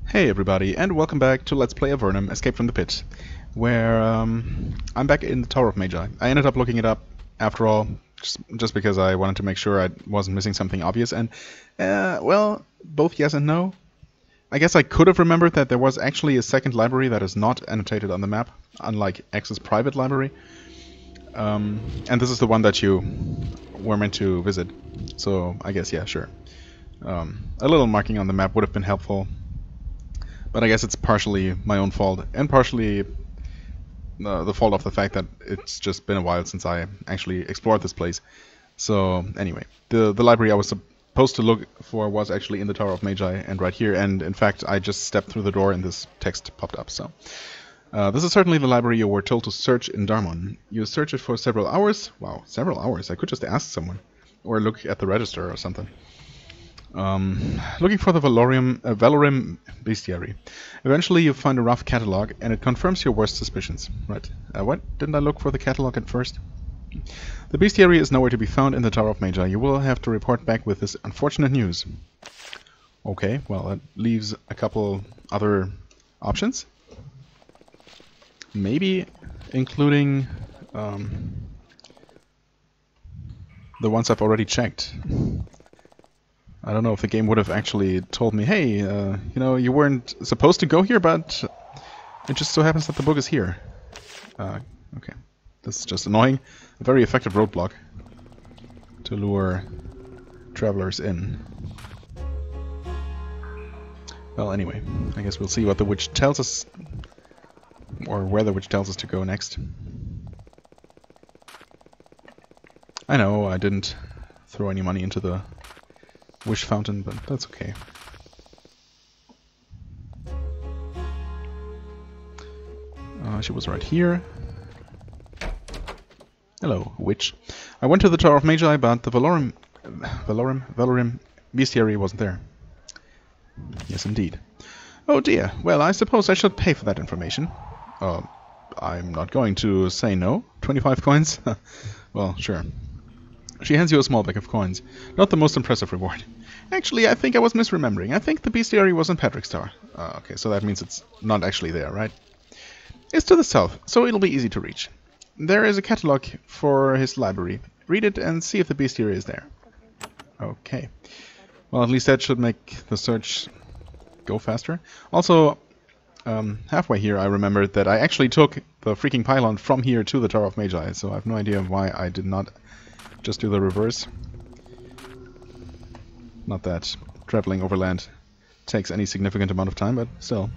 Hey everybody, and welcome back to Let's Play Avernum, Escape from the Pit, where I'm back in the Tower of Magi. I ended up looking it up, after all, just because I wanted to make sure I wasn't missing something obvious, and, well, both yes and no. I guess I could have remembered that there was actually a second library that is not annotated on the map, unlike X's private library. And this is the one that you were meant to visit, so I guess, yeah, sure. A little marking on the map would have been helpful. But I guess it's partially my own fault, and partially the fault of the fact that it's just been a while since I actually explored this place. So anyway, the library I was supposed to look for was actually in the Tower of Magi and right here, and in fact I just stepped through the door and this text popped up. So this is certainly the library you were told to search in Darmon. You search it for several hours. Wow, several hours. I could just ask someone, or look at the register or something. Looking for the Valorim bestiary. Eventually you find a rough catalog, and it confirms your worst suspicions. Right. What? Didn't I look for the catalog at first? The bestiary is nowhere to be found in the Tower of Magi. You will have to report back with this unfortunate news. Okay, well that leaves a couple other options. Maybe including the ones I've already checked. I don't know if the game would have actually told me, hey, you know, you weren't supposed to go here, but it just so happens that the book is here. Okay. This is just annoying. A very effective roadblock to lure travelers in. Well, anyway, I guess we'll see what the witch tells us, or where the witch tells us to go next. I know I didn't throw any money into the wish fountain, but that's okay. She was right here. Hello, witch. I went to the Tower of Magi, but the Valorim bestiary wasn't there. Yes, indeed. Oh dear. Well, I suppose I should pay for that information. I'm not going to say no. 25 coins? Well, sure. She hands you a small bag of coins. Not the most impressive reward. Actually, I think I was misremembering. I think the bestiary was in Patrick's Tower. Okay, so that means it's not actually there, right? It's to the south, so it'll be easy to reach. There is a catalog for his library. Read it and see if the bestiary is there. Okay. Well, at least that should make the search go faster. Also, halfway here I remembered that I actually took the freaking pylon from here to the Tower of Magi, so I have no idea why I did not just do the reverse. Not that traveling overland takes any significant amount of time, but still.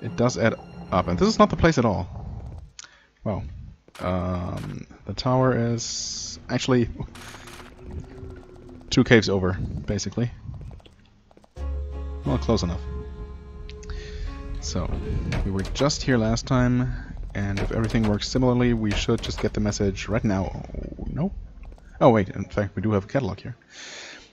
It does add up. And this is not the place at all. Wow. The tower is actually 2 caves over, basically. Well, close enough. So, we were just here last time, and if everything works similarly, we should just get the message right now. No? Oh wait, in fact we do have a catalog here.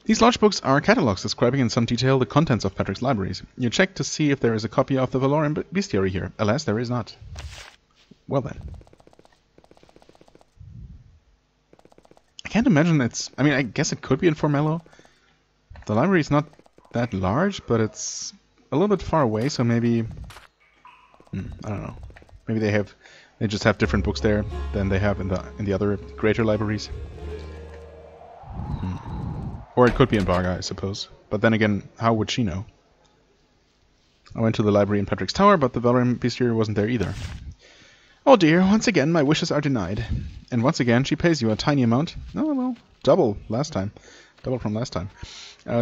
These large books are catalogs describing in some detail the contents of Patrick's libraries. You check to see if there is a copy of the Valorim bestiary here. Alas, there is not. Well then. I can't imagine it's... I mean, I guess it could be in Formello. The library is not that large, but it's a little bit far away, so maybe... I don't know. Maybe they just have different books there than they have in the other greater libraries. Or it could be in Varga, I suppose. But then again, how would she know? I went to the library in Patrick's Tower, but the Valorim bestiary wasn't there either. Oh dear, once again my wishes are denied. And once again she pays you a tiny amount. Oh well, double last time. Double from last time.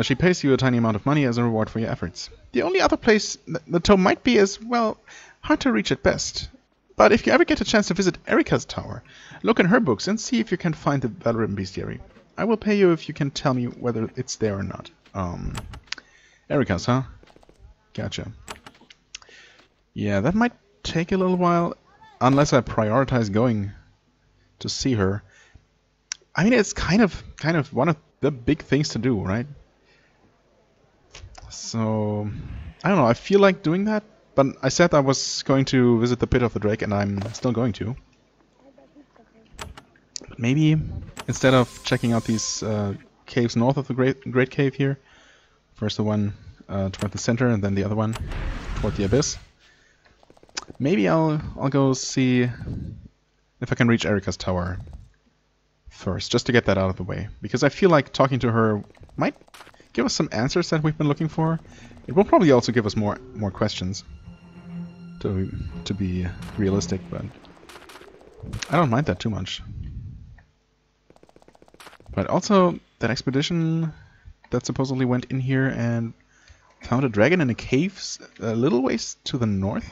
She pays you a tiny amount of money as a reward for your efforts. The only other place the tome might be is, well, hard to reach at best. But if you ever get a chance to visit Erika's tower, look in her books and see if you can find the Valorim bestiary. I will pay you if you can tell me whether it's there or not. Erika's, huh? Gotcha. Yeah, that might take a little while, unless I prioritize going to see her. I mean, it's kind of one of the big things to do, right? So, I don't know, I feel like doing that, but I said I was going to visit the Pit of the Drake, and I'm still going to. But maybe, instead of checking out these caves north of the Great Cave here, first the one toward the center, and then the other one toward the abyss. Maybe I'll go see if I can reach Erika's tower first, just to get that out of the way. Because I feel like talking to her might give us some answers that we've been looking for. It will probably also give us more questions, to be realistic, but I don't mind that too much. But also, that expedition that supposedly went in here and found a dragon in a cave a little ways to the north?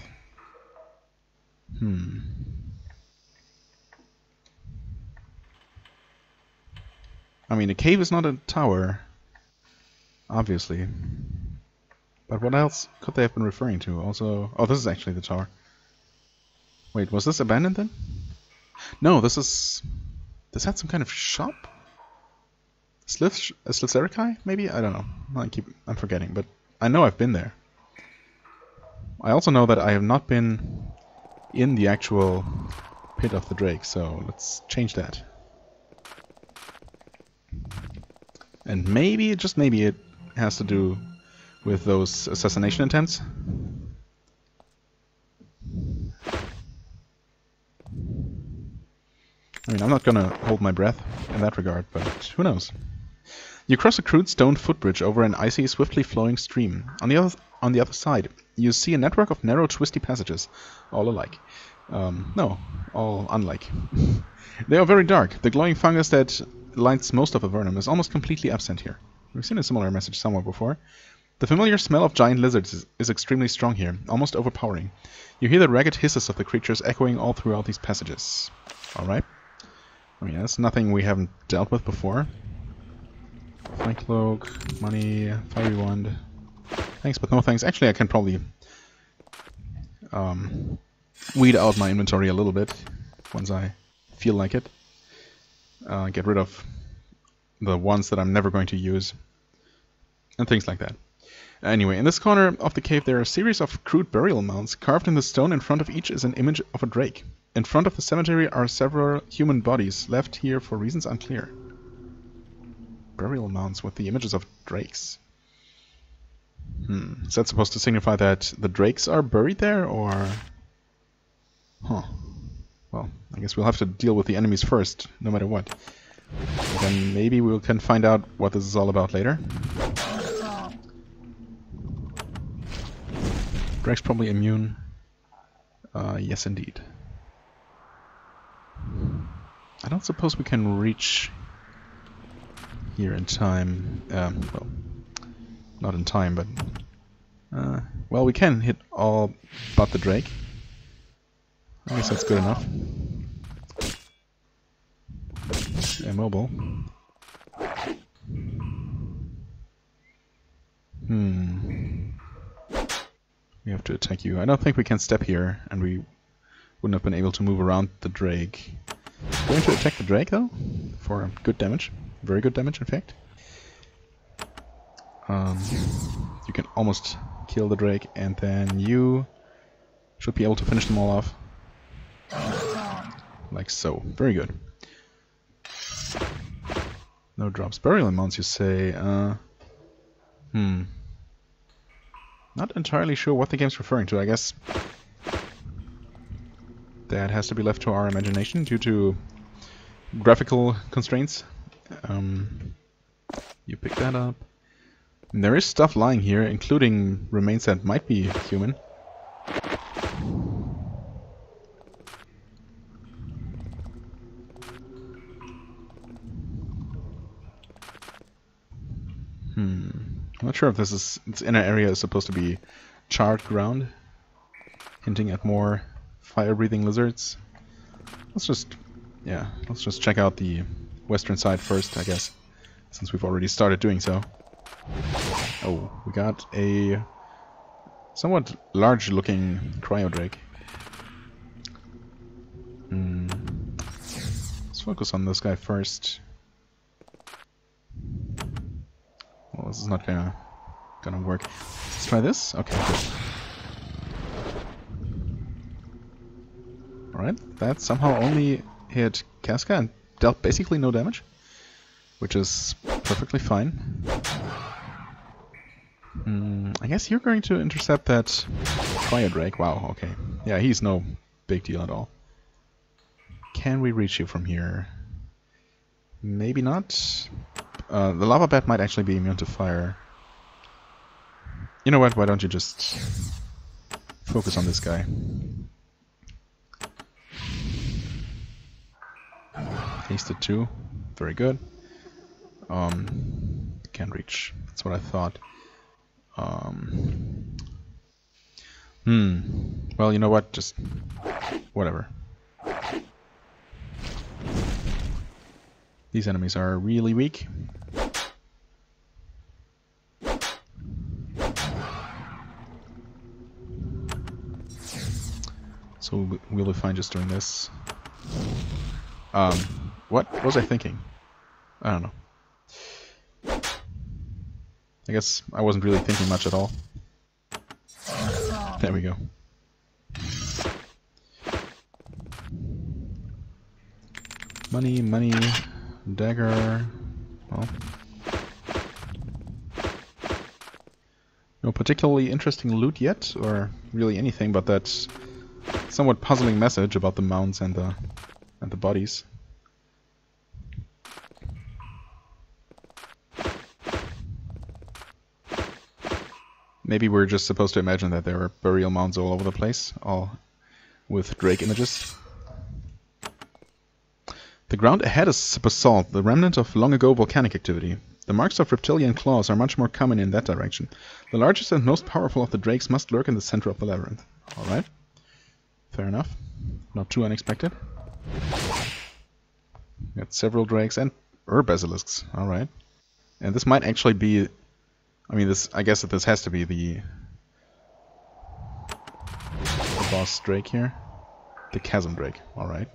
I mean, a cave is not a tower, obviously. But what else could they have been referring to? Also, oh, this is actually the tower. Wait, was this abandoned then? No, this had some kind of shop? Slitherikai, maybe? I don't know. I'm forgetting, but I know I've been there. I also know that I have not been in the actual pit of the Drake, so let's change that. And maybe, just maybe, it has to do with those assassination attempts. I mean, I'm not gonna hold my breath in that regard, but who knows? You cross a crude stone footbridge over an icy, swiftly flowing stream. On the other side, you see a network of narrow, twisty passages, all alike. No, all unlike. They are very dark. The glowing fungus that lights most of Avernum is almost completely absent here. We've seen a similar message somewhere before. The familiar smell of giant lizards is extremely strong here, almost overpowering. You hear the ragged hisses of the creatures echoing all throughout these passages. Alright. I mean, that's nothing we haven't dealt with before. Flank cloak, money, fiery wand. Thanks, but no thanks. Actually, I can probably weed out my inventory a little bit once I feel like it. Get rid of the ones that I'm never going to use. And things like that. Anyway, in this corner of the cave there are a series of crude burial mounds. Carved in the stone in front of each is an image of a drake. In front of the cemetery are several human bodies, left here for reasons unclear. Burial mounds with the images of drakes. Is that supposed to signify that the drakes are buried there, or... Huh. Well, I guess we'll have to deal with the enemies first, no matter what. Then maybe we can find out what this is all about later. Drake's probably immune. Yes, indeed. I don't suppose we can reach here in time. Well, not in time, but... well, we can hit all but the Drake. I guess that's good enough. Immobile. We have to attack you. I don't think we can step here, and we wouldn't have been able to move around the Drake. Going to attack the Drake, though, for good damage. Very good damage, in fact. You can almost kill the Drake, and then you should be able to finish them all off. Like so. Very good. No drops. Burial amounts, you say. Not entirely sure what the game's referring to. I guess that has to be left to our imagination due to graphical constraints. You pick that up. And there is stuff lying here, including remains that might be human. I'm not sure if this inner area is supposed to be charred ground, hinting at more fire-breathing lizards. Let's just check out the western side first, I guess, since we've already started doing so. Oh, we got a somewhat large-looking cryodrake. Let's focus on this guy first. Well, this is not gonna work. Let's try this. Okay, good. Alright, that somehow only hit Casca and dealt basically no damage, which is perfectly fine. I guess you're going to intercept that fire drake. Wow, okay. Yeah, he's no big deal at all. Can we reach you from here? Maybe not. The lava bat might actually be immune to fire. You know what? Why don't you just focus on this guy? Hasted 2. Very good. Can't reach. That's what I thought. Well, you know what? Just whatever. These enemies are really weak. So we'll be fine just doing this. What was I thinking? I don't know. I guess I wasn't really thinking much at all. There we go. Money, money, dagger. Well, no particularly interesting loot yet, or really anything but that somewhat puzzling message about the mounds and the bodies. Maybe we're just supposed to imagine that there are burial mounds all over the place, all with drake images. The ground ahead is basalt, the remnant of long-ago volcanic activity. The marks of reptilian claws are much more common in that direction. The largest and most powerful of the drakes must lurk in the center of the labyrinth. Alright. Fair enough. Not too unexpected. Got several drakes and basilisks. Alright. And this might actually be... I mean, I guess that this has to be the boss drake here. The chasm drake. Alright.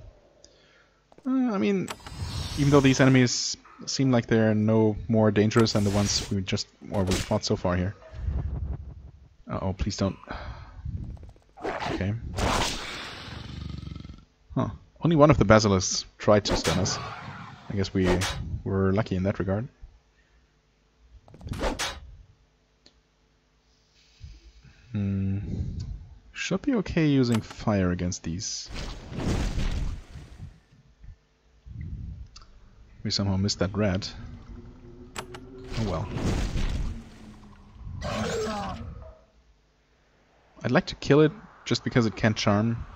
I mean, even though these enemies seem like they're no more dangerous than the ones we fought so far here. Uh-oh, please don't... Okay. Huh. Only one of the basilisks tried to stun us. I guess we were lucky in that regard. Should be okay using fire against these. We somehow missed that rat. Oh well. I'd like to kill it just because it can't charm.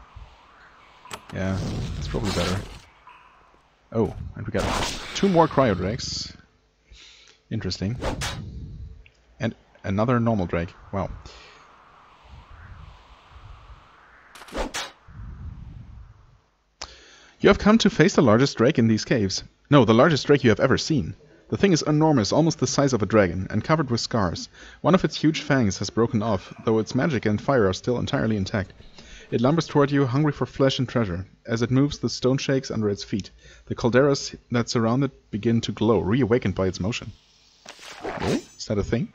Yeah, it's probably better. Oh, and we got 2 more cryo drakes. Interesting. And another normal drake. Wow. You have come to face the largest drake in these caves. No, the largest drake you have ever seen. The thing is enormous, almost the size of a dragon, and covered with scars. One of its huge fangs has broken off, though its magic and fire are still entirely intact. It lumbers toward you, hungry for flesh and treasure. As it moves, the stone shakes under its feet. The calderas that surround it begin to glow, reawakened by its motion. Really? Is that a thing?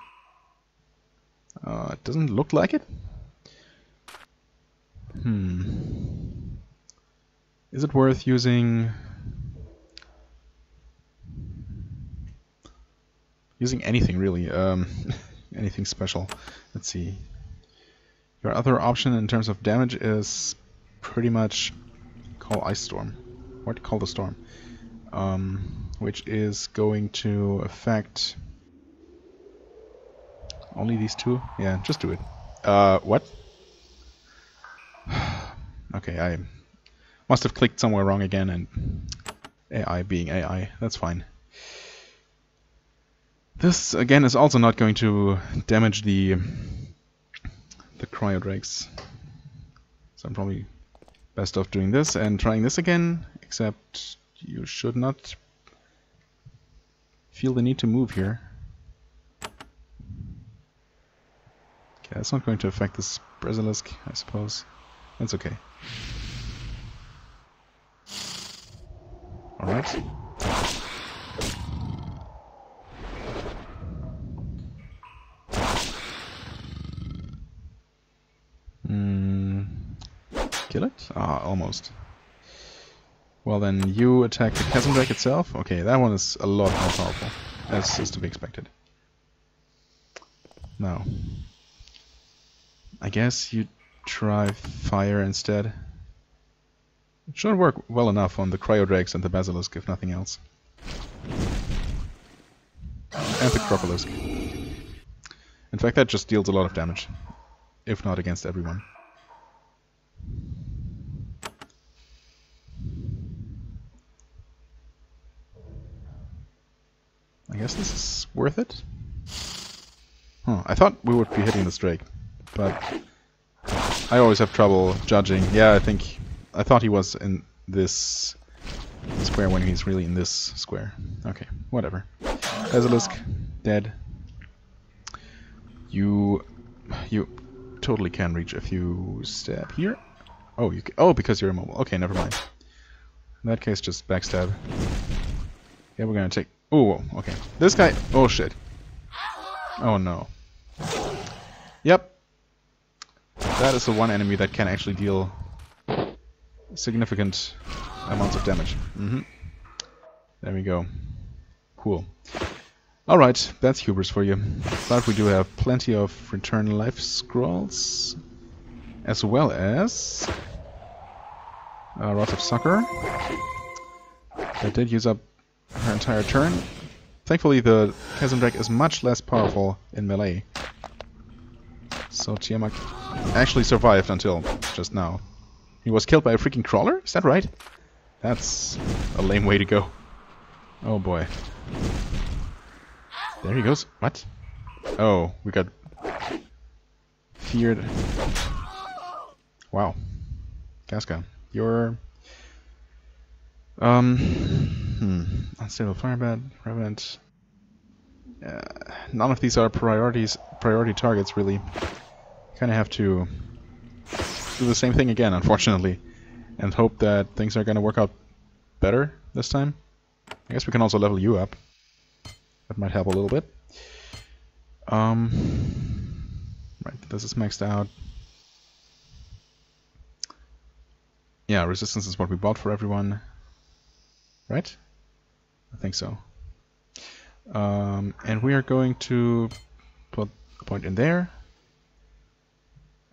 It doesn't look like it? Is it worth using... anything, really. Anything special. Let's see. Your other option in terms of damage is pretty much call Ice Storm. Or call the Storm. Which is going to affect... only these 2? Yeah, just do it. What? Okay, I must have clicked somewhere wrong again, and AI being AI, that's fine. This, again, is also not going to damage the cryo drakes. So I'm probably best off doing this and trying this again, except you should not feel the need to move here. Okay, that's not going to affect this basilisk, I suppose. That's okay. Alright. Kill it? Ah, almost. Well then, you attack the chasm drake itself. Okay, that one is a lot more powerful, as is to be expected. Now, I guess you try fire instead. It should work well enough on the cryodrakes and the basilisk, if nothing else. And the crocolisk. In fact, that just deals a lot of damage, if not against everyone. I guess this is worth it? Huh, I thought we would be hitting this drake, but I always have trouble judging. Yeah, I thought he was in this square when he's really in this square. Okay, whatever. Basilisk, dead. You totally can reach if you stab here. Oh, because you're immobile. Okay, never mind. In that case, just backstab. Yeah, we're gonna take... Oh, okay. This guy... Oh, shit. Oh, no. Yep. That is the one enemy that can actually deal significant amounts of damage. There we go. Cool. Alright, that's hubris for you. But we do have plenty of return life scrolls, as well as Rods of Succor. That did use up her entire turn. Thankfully, the Chasm Drake is much less powerful in melee. So Tiamat actually survived until just now. He was killed by a freaking crawler? Is that right? That's a lame way to go. Oh boy. There he goes. What? Oh, we got feared. Wow. Casca, you're unstable firebed, revenant. None of these are priority targets, really. Kind of have to do the same thing again, unfortunately, and hope that things are going to work out better this time. I guess we can also level you up. That might help a little bit. Right, this is maxed out. Yeah, resistance is what we bought for everyone. Right? I think so. And we are going to put a point in there.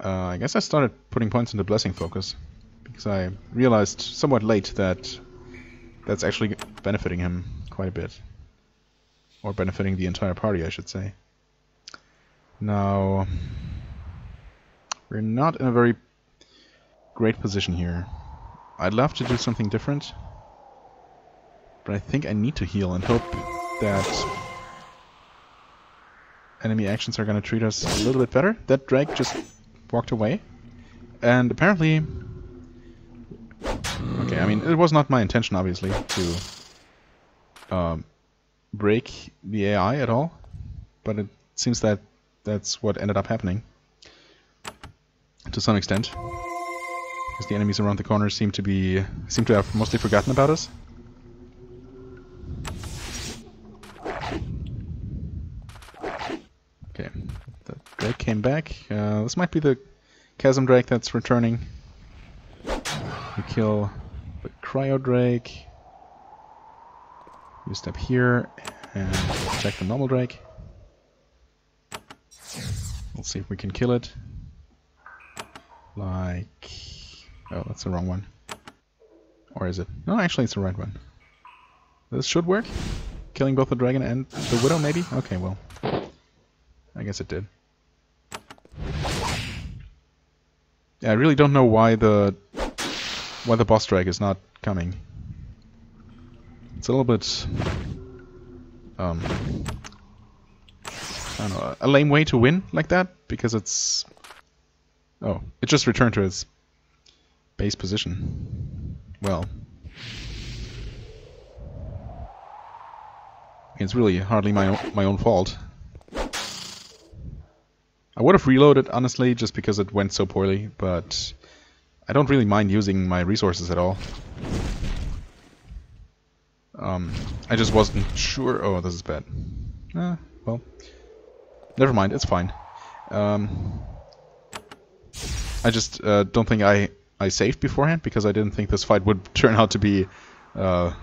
I guess I started putting points into Blessing Focus, because I realized somewhat late that that's actually benefiting him quite a bit. Or benefiting the entire party, I should say. Now, we're not in a very great position here. I'd love to do something different, but I think I need to heal and hope that enemy actions are going to treat us a little bit better. That drake just walked away, and apparently... Okay, I mean, it was not my intention, obviously, to break the AI at all, but it seems that that's what ended up happening to some extent, because the enemies around the corner seem to have mostly forgotten about us. Okay, the drake came back. This might be the chasm drake that's returning. We kill the cryo drake. You step here and attack the normal drake. We'll see if we can kill it. Like... Oh, that's the wrong one. Or is it? No, actually it's the right one. This should work. Killing both the dragon and the widow, maybe? Okay, well. I guess it did. Yeah, I really don't know why the boss drake is not coming. It's a little bit... I don't know, a lame way to win like that, because it's... Oh, it just returned to its base position. Well... It's really hardly my own fault. I would have reloaded, honestly, just because it went so poorly, but I don't really mind using my resources at all. I just wasn't sure... Oh, this is bad. Well... Never mind, it's fine. I just don't think I saved beforehand, because I didn't think this fight would turn out to be... well...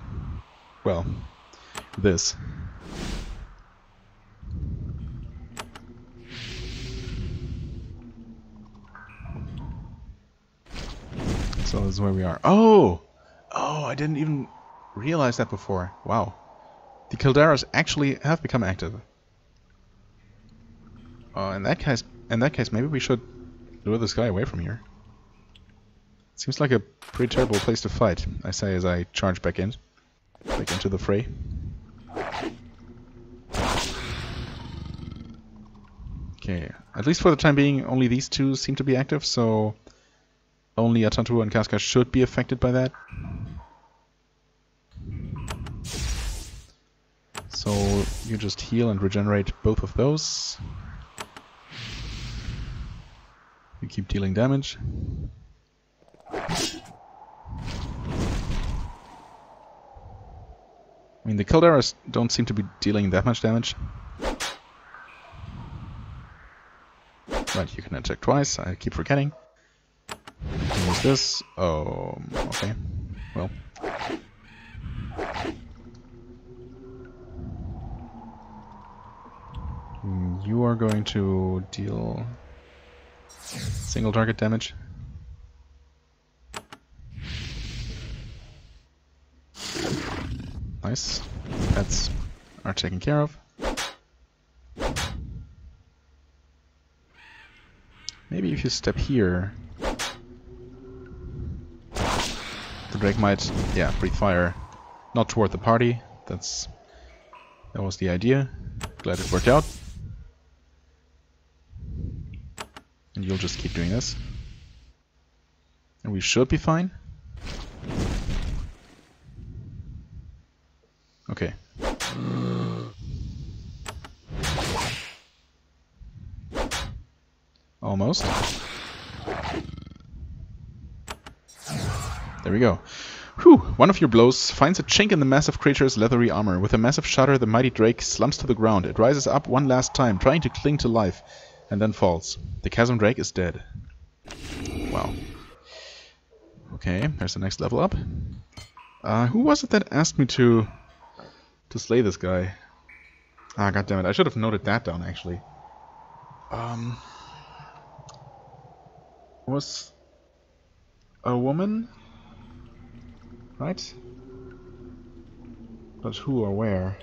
this. So this is where we are. Oh! Oh, I didn't even realize that before. Wow. The calderas actually have become active. In that case, maybe we should lure this guy away from here. Seems like a pretty terrible place to fight, I say as I charge back into the fray. Okay, at least for the time being, only these two seem to be active, so only Atantu and Casca should be affected by that. So you just heal and regenerate both of those. You keep dealing damage. I mean, the calderas don't seem to be dealing that much damage. Right, you can attack twice. I keep forgetting. Use this. Oh, okay. Well. You are going to deal single target damage. Nice. Pets are taken care of. Maybe if you step here, the Drake might, yeah, breathe fire, not toward the party. That was the idea. Glad it worked out. And you'll just keep doing this. And we should be fine. Okay. Almost. There we go. Whew! One of your blows finds a chink in the massive creature's leathery armor. With a massive shudder, the mighty drake slumps to the ground. It rises up one last time, trying to cling to life, and then falls. The chasm drake is dead. Wow. Okay, there's the next level up. Who was it that asked me to slay this guy? Ah, goddammit, I should have noted that down, actually. Was a woman, right? But who or where?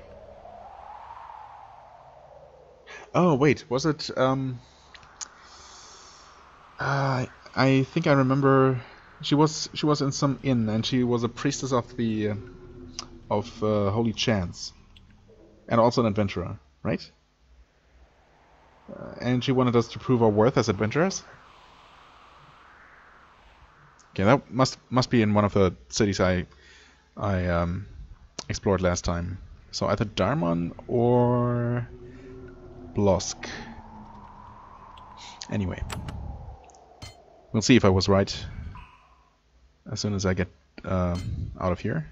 Oh wait, was it? I think I remember. She was in some inn, and she was a priestess of the Holy Chance, and also an adventurer, right? And she wanted us to prove our worth as adventurers. Okay, that must be in one of the cities I explored last time. So either Darmon or Blosk. Anyway, we'll see if I was right as soon as I get out of here.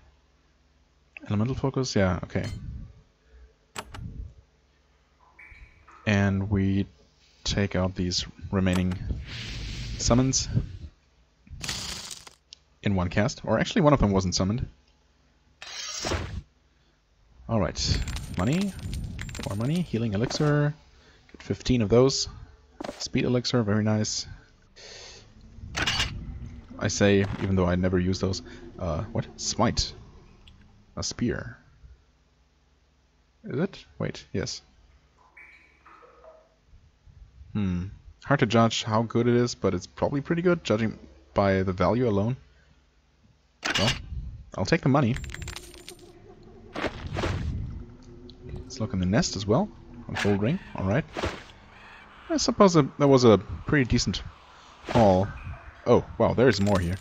Elemental focus, yeah, okay. And we take out these remaining summons in one cast. Or actually one of them wasn't summoned. Alright. Money. More money. Healing elixir. Get 15 of those. Speed elixir, very nice. I say, even though I never use those. What? Smite. A spear. Is it? Wait, yes. Hard to judge how good it is, but it's probably pretty good, judging by the value alone. Well, I'll take the money. Let's look in the nest as well. On gold ring, alright. I suppose that was a pretty decent haul. Oh, wow, there's more here.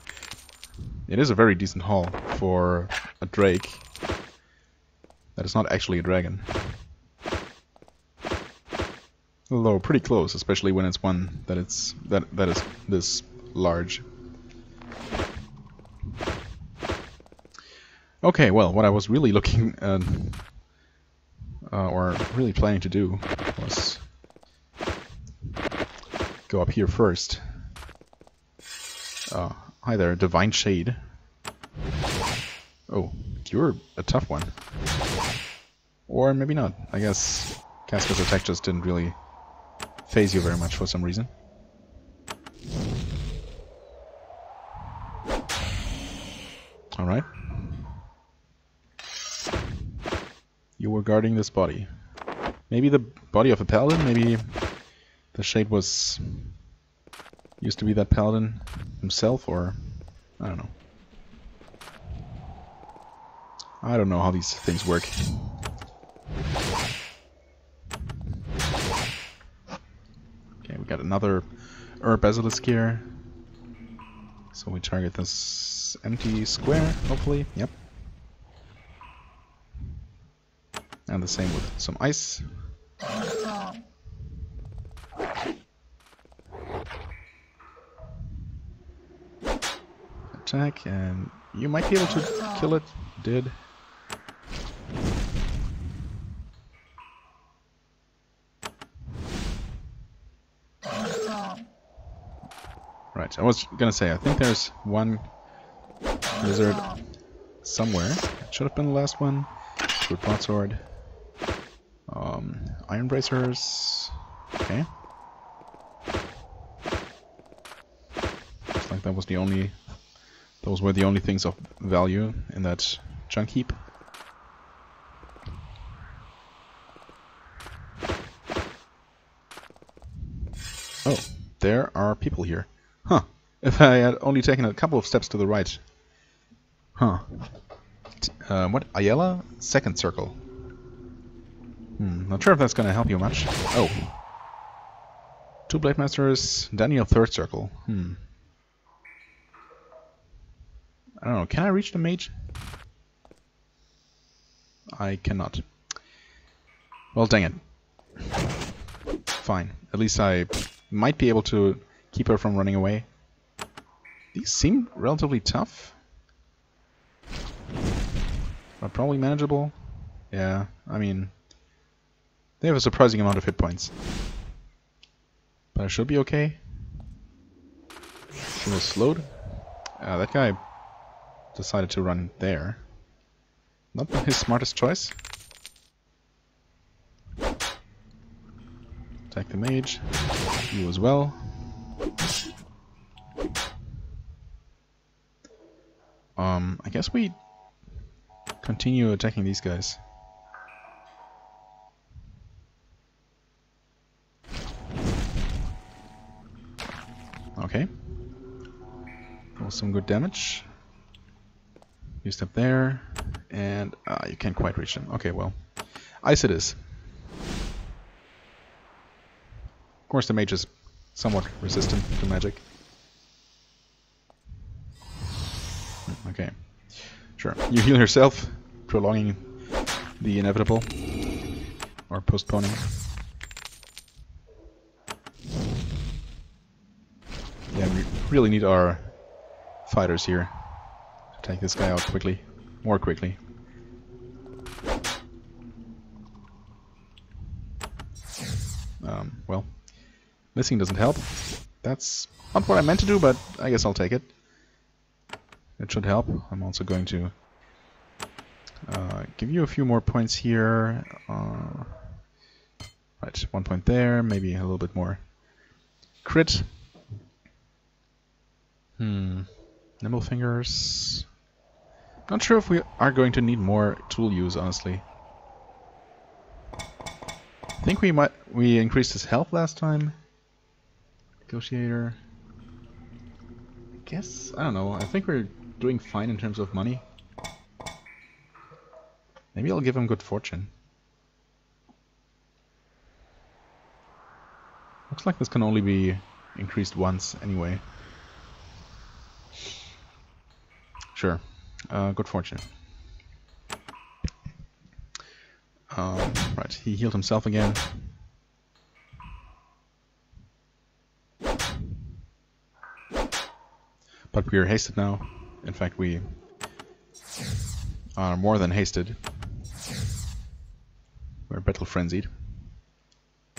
It is a very decent haul for a drake. That is not actually a dragon. Although pretty close, especially when it's one that is this large. Okay, well, what I was really looking at, or really planning to do, was go up here first. Hi there, Divine Shade. Oh, you're a tough one. Or maybe not. I guess Casca's attack just didn't really phase you very much for some reason. Alright. You were guarding this body. Maybe the body of a paladin? Maybe the shade was... used to be that paladin himself, or... I don't know. I don't know how these things work. Okay, we got another basilisk here. So we target this empty square, hopefully. Yep. And the same with some ice. Attack, and you might be able to kill it. Did. Right, I was gonna say, I think there's one lizard somewhere. It should have been the last one. Good broadsword. Iron bracers. Okay. Looks like that was the only... those were the only things of value in that junk heap. Oh, there are people here. Huh. If I had only taken a couple of steps to the right. Huh. What? Ayala? Second circle. Not sure if that's gonna help you much. Oh. Two Blade Masters, Daniel third circle. I don't know, can I reach the mage? I cannot. Well, dang it. Fine. At least I might be able to keep her from running away. These seem relatively tough. But probably manageable. Yeah, I mean... they have a surprising amount of hit points. But I should be okay. She was slowed. That guy decided to run there. Not his smartest choice. Attack the mage. You as well. I guess we continue attacking these guys. Okay. That was some good damage. You step there, and you can't quite reach them. Okay, well, ice it is. Of course, the mage is somewhat resistant to magic. Okay, sure. You heal yourself, prolonging the inevitable, or postponing. Yeah, we really need our fighters here to take this guy out quickly, more quickly. Well, missing doesn't help. That's not what I meant to do, but I guess I'll take it. It should help. I'm also going to give you a few more points here. Right, 1 point there, maybe a little bit more. Crit. Nimble fingers. Not sure if we are going to need more tool use, honestly. I think we increased his health last time. Negotiator. I guess, I don't know. I think we're doing fine in terms of money. Maybe I'll give him good fortune. Looks like this can only be increased once anyway. Sure. Good fortune. Right, he healed himself again. But we are hasted now. In fact, we are more than hasted. We're battle frenzied.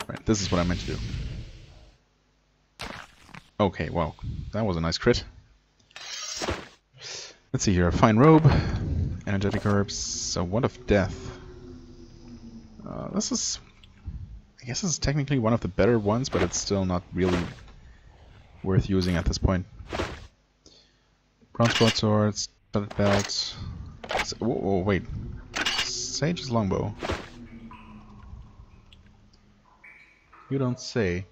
Right, this is what I meant to do. Okay, wow. That was a nice crit. Let's see here. Fine robe. Energetic herbs. A wand of death. This is... I guess this is technically one of the better ones, but it's still not really worth using at this point. Bronze broadswords. belt. Whoa, wait. Sage's longbow. You don't say.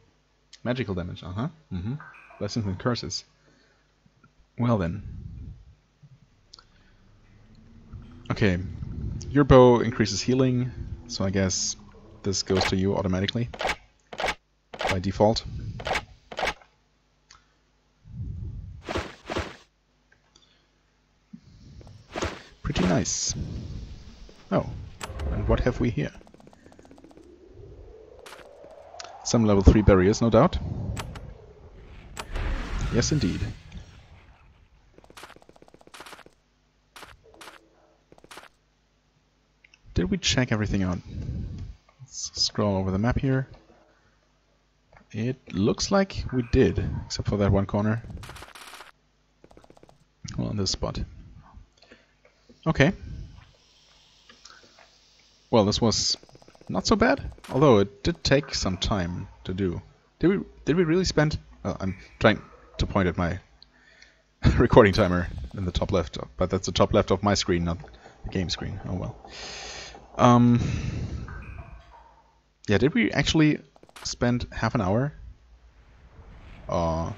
Magical damage, uh-huh. Blessings and curses. Well then. Okay. Your bow increases healing, so I guess this goes to you automatically. By default. Pretty nice. Oh, and what have we here? Some level 3 barriers, no doubt. Yes, indeed. Did we check everything out? Let's scroll over the map here. It looks like we did, except for that one corner. Well, on this spot. Okay. Well, this was not so bad, although it did take some time to do. Did we really spend? Well, I'm trying to point at my recording timer in the top left, but that's the top left of my screen, not the game screen. Oh well. Yeah, did we actually spend half an hour?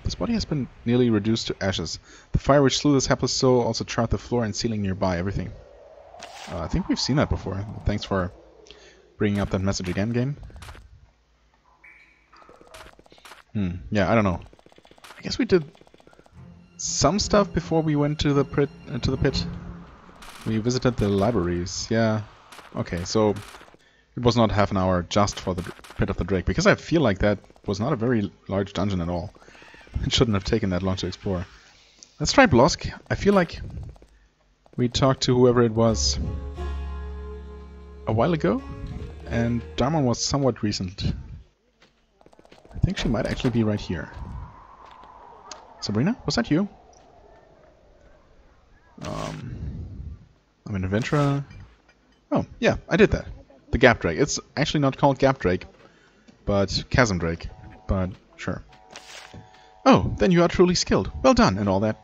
This body has been nearly reduced to ashes. The fire which slew this hapless soul also charred the floor and ceiling nearby, everything. I think we've seen that before. Thanks for bringing up that message again, game. Yeah, I don't know. I guess we did some stuff before we went to the pit. We visited the libraries. Yeah. Okay, so it was not half an hour just for the Pit of the Drake, because I feel like that was not a very large dungeon at all. It shouldn't have taken that long to explore. Let's try Blosk. I feel like we talked to whoever it was a while ago, and Darmon was somewhat recent. I think she might actually be right here. Sabrina, was that you? I'm an adventurer. Oh, yeah, I did that. The Gap Drake. It's actually not called Gap Drake, but Chasm Drake. But sure. Oh, then you are truly skilled. Well done and all that.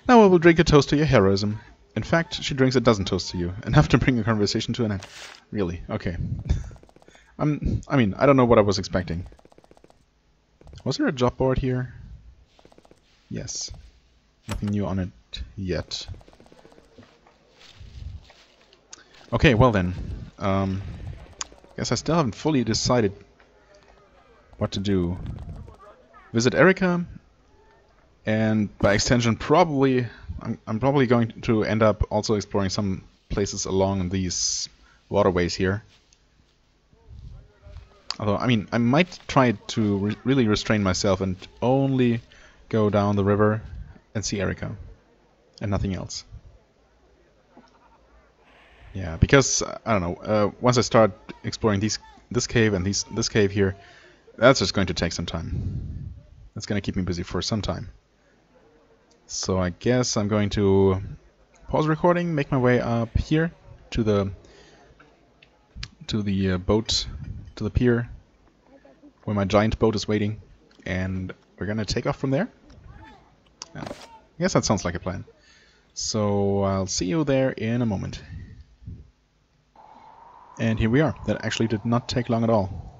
Now I will drink a toast to your heroism. In fact, she drinks a dozen toasts to you, enough to bring a conversation to an end. Really? Okay. I mean, I don't know what I was expecting. Was there a job board here? Yes. Nothing new on it yet. Okay, well then. Guess I still haven't fully decided what to do. Visit Erica, and by extension probably I'm probably going to end up also exploring some places along these waterways here. Although, I mean, I might try to really restrain myself and only go down the river and see Erica and nothing else. Yeah, because I don't know. Once I start exploring this cave and this cave here, that's just going to take some time. That's going to keep me busy for some time. So I guess I'm going to pause recording, make my way up here to the boat, to the pier, where my giant boat is waiting, and we're going to take off from there. I guess that sounds like a plan. So I'll see you there in a moment. And here we are. That actually did not take long at all.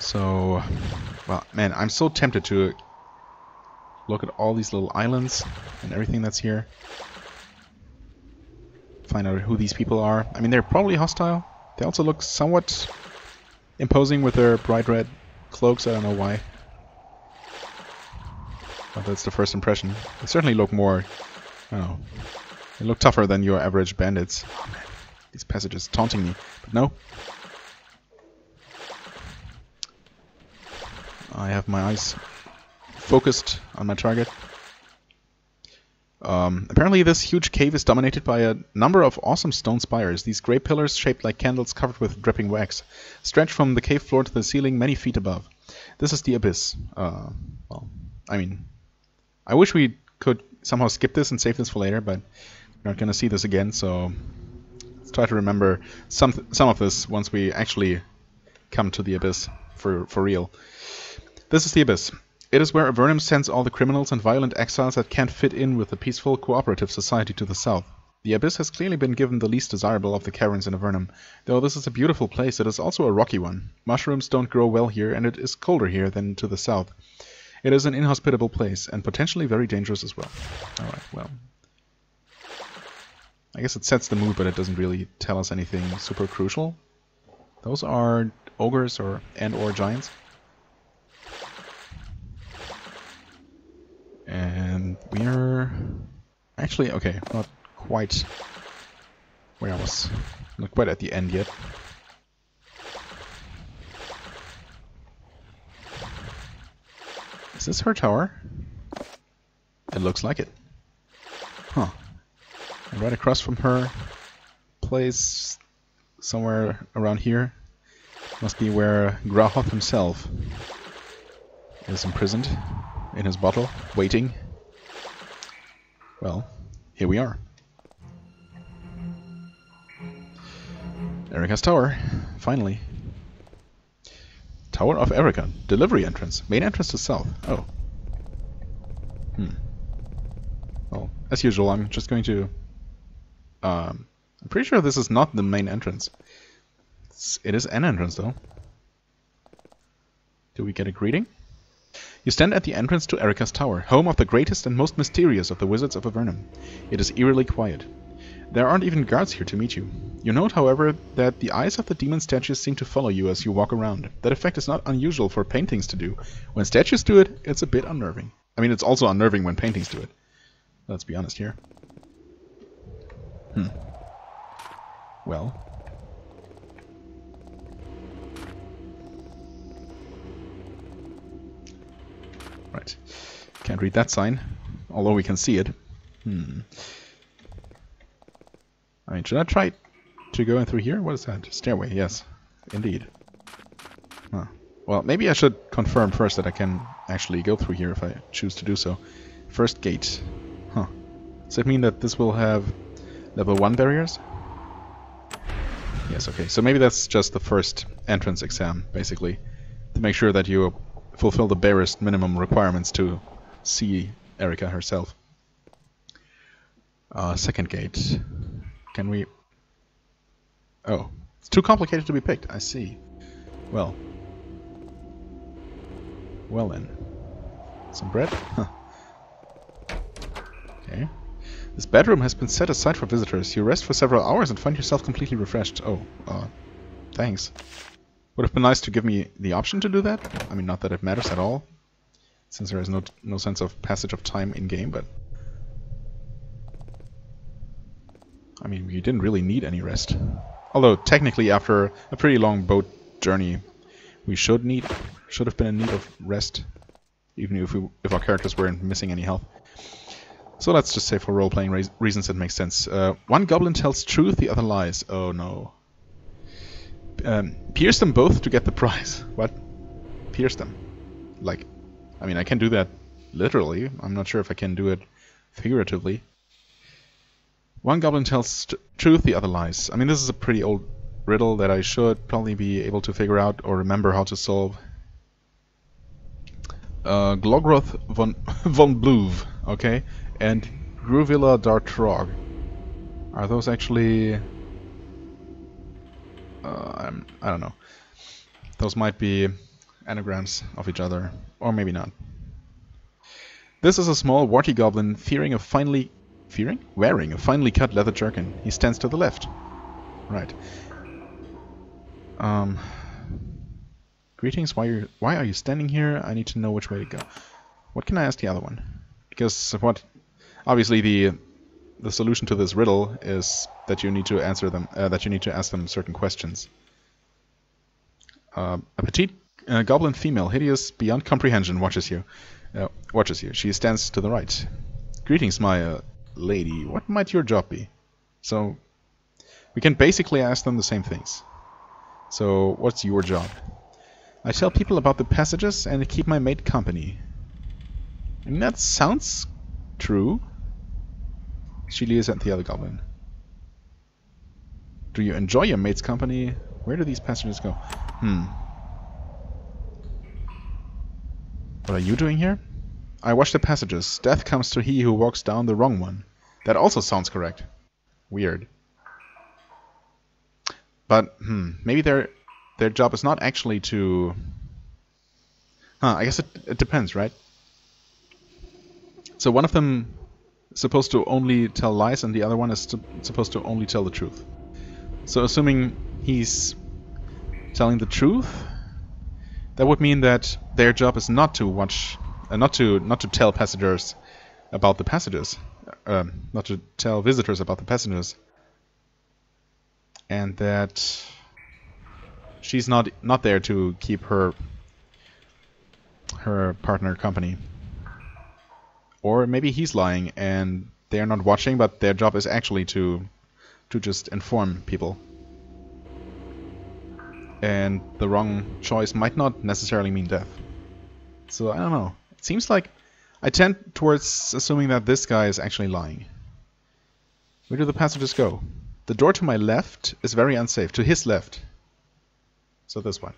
So, well, man, I'm so tempted to look at all these little islands and everything that's here. Find out who these people are. I mean, they're probably hostile. They also look somewhat imposing with their bright red cloaks. I don't know why. But that's the first impression. They certainly look more, I don't know, they look tougher than your average bandits. Oh man, these passages taunting me. But no. I have my eyes focused on my target. Apparently this huge cave is dominated by a number of awesome stone spires. These grey pillars, shaped like candles covered with dripping wax, stretch from the cave floor to the ceiling many feet above. This is the Abyss. Well, I mean, I wish we could somehow skip this and save this for later, but we're not going to see this again, so let's try to remember some of this once we actually come to the Abyss for real. This is the Abyss. It is where Avernum sends all the criminals and violent exiles that can't fit in with the peaceful, cooperative society to the south. The Abyss has clearly been given the least desirable of the caverns in Avernum. Though this is a beautiful place, it is also a rocky one. Mushrooms don't grow well here, and it is colder here than to the south. It is an inhospitable place, and potentially very dangerous as well. Alright, well. I guess it sets the mood, but it doesn't really tell us anything super crucial. Those are ogres or giants. And we're actually, okay, not quite where I was. Not quite at the end yet. Is this her tower? It looks like it. Huh. And right across from her place, somewhere around here, must be where Grahoth himself is imprisoned in his bottle, waiting. Well, here we are. Erica's tower, finally. Tower of Erica, delivery entrance, main entrance to south. Oh. Well, as usual, I'm just going to... I'm pretty sure this is not the main entrance. It is an entrance, though. Do we get a greeting? You stand at the entrance to Erica's tower, home of the greatest and most mysterious of the wizards of Avernum. It is eerily quiet. There aren't even guards here to meet you. You note, however, that the eyes of the demon statues seem to follow you as you walk around. That effect is not unusual for paintings to do. When statues do it, it's a bit unnerving. I mean, it's also unnerving when paintings do it. Let's be honest here. Well. Right. Can't read that sign, although we can see it. I mean, should I try to go in through here? What is that? Stairway, yes. Indeed. Huh. Well, maybe I should confirm first that I can actually go through here if I choose to do so. First gate. Huh. Does that mean that this will have level 1 barriers? Yes, okay. So maybe that's just the first entrance exam, basically. To make sure that you fulfill the barest minimum requirements to see Erica herself. Second gate. Can we... Oh. It's too complicated to be picked. I see. Well. Well then. Some bread? Huh. Okay. This bedroom has been set aside for visitors. You rest for several hours and find yourself completely refreshed. Oh, thanks. Would have been nice to give me the option to do that. I mean, not that it matters at all, since there is no sense of passage of time in-game, but... I mean, we didn't really need any rest. Although, technically, after a pretty long boat journey, we should have been in need of rest, even if our characters weren't missing any health. So let's just say for role-playing reasons it makes sense. One goblin tells truth, the other lies. Oh no. Pierce them both to get the prize. What? Pierce them. Like, I mean, I can do that literally. I'm not sure if I can do it figuratively. One goblin tells truth, the other lies. I mean, this is a pretty old riddle that I should probably be able to figure out or remember how to solve. Glogroth von Bluve, okay? And Gruvilla Dartrog. Are those actually... I don't know. Those might be anagrams of each other, or maybe not. This is a small, warty goblin wearing a finely cut leather jerkin. He stands to the left. Right. Greetings. Why are you standing here? I need to know which way to go. What can I ask the other one? Because obviously the solution to this riddle is that you need to answer them. That you need to ask them certain questions. A petite goblin female, hideous beyond comprehension, watches you. She stands to the right. Greetings, my lady. What might your job be? So we can basically ask them the same things. So what's your job? I tell people about the passages and keep my mate company. And that sounds true. She leers at the other goblin. Do you enjoy your mate's company? Where do these passages go? What are you doing here? I watch the passages. Death comes to he who walks down the wrong one. That also sounds correct. Weird. But, maybe their job is not actually to... I guess it depends, right? So one of them is supposed to only tell lies and the other one is supposed to only tell the truth. So assuming he's telling the truth, that would mean that their job is not to watch, not to tell passengers about the passages, not to tell visitors about the passages, and that she's not there to keep her partner company. Or maybe he's lying and they're not watching, but their job is actually to just inform people. And the wrong choice might not necessarily mean death. So I don't know. It seems like I tend towards assuming that this guy is actually lying. Where do the passages go? The door to my left is very unsafe. To his left. So this one.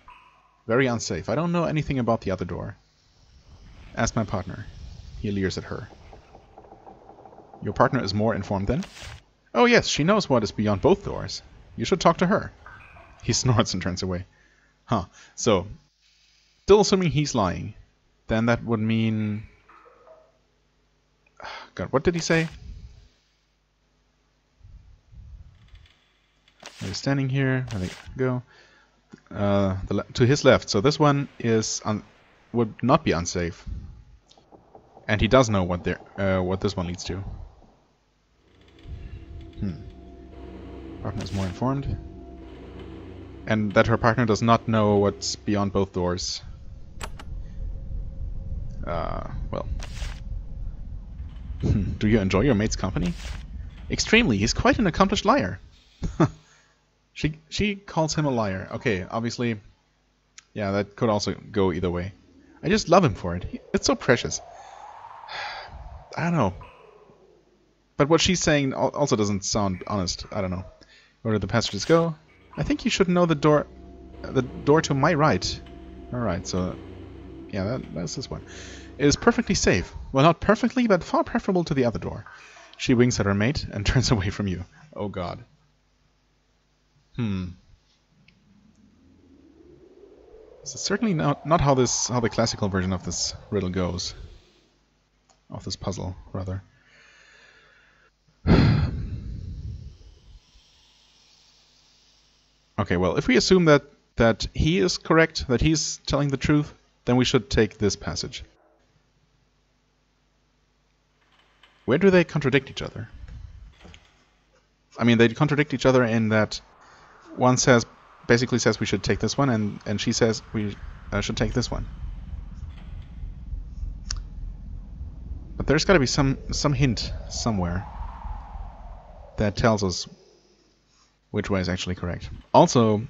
Very unsafe. I don't know anything about the other door. Ask my partner. He leers at her. Your partner is more informed then? Oh yes, she knows what is beyond both doors. You should talk to her. He snorts and turns away. Huh. So, still assuming he's lying, then that would mean... God, what did he say? He's standing here. I think go. To his left. So this one is would not be unsafe. And he does know what this one leads to. Partner is more informed. And that her partner does not know what's beyond both doors. Well. Do you enjoy your mate's company? Extremely. He's quite an accomplished liar. She calls him a liar. Okay, obviously. Yeah, that could also go either way. I just love him for it. It's so precious. I don't know. But what she's saying also doesn't sound honest. I don't know. Where do the passages go? I think you should know the door to my right. Alright, so... yeah, that's this one. It is perfectly safe. Well, not perfectly, but far preferable to the other door. She winks at her mate and turns away from you. Oh god. This is certainly not how the classical version of this riddle goes. Of this puzzle, rather. Okay, well, if we assume that he is correct, that he's telling the truth, then we should take this passage. Where do they contradict each other? I mean, they contradict each other in that one basically says we should take this one, and she says we should take this one. But there's got to be some hint somewhere that tells us which way is actually correct. Also,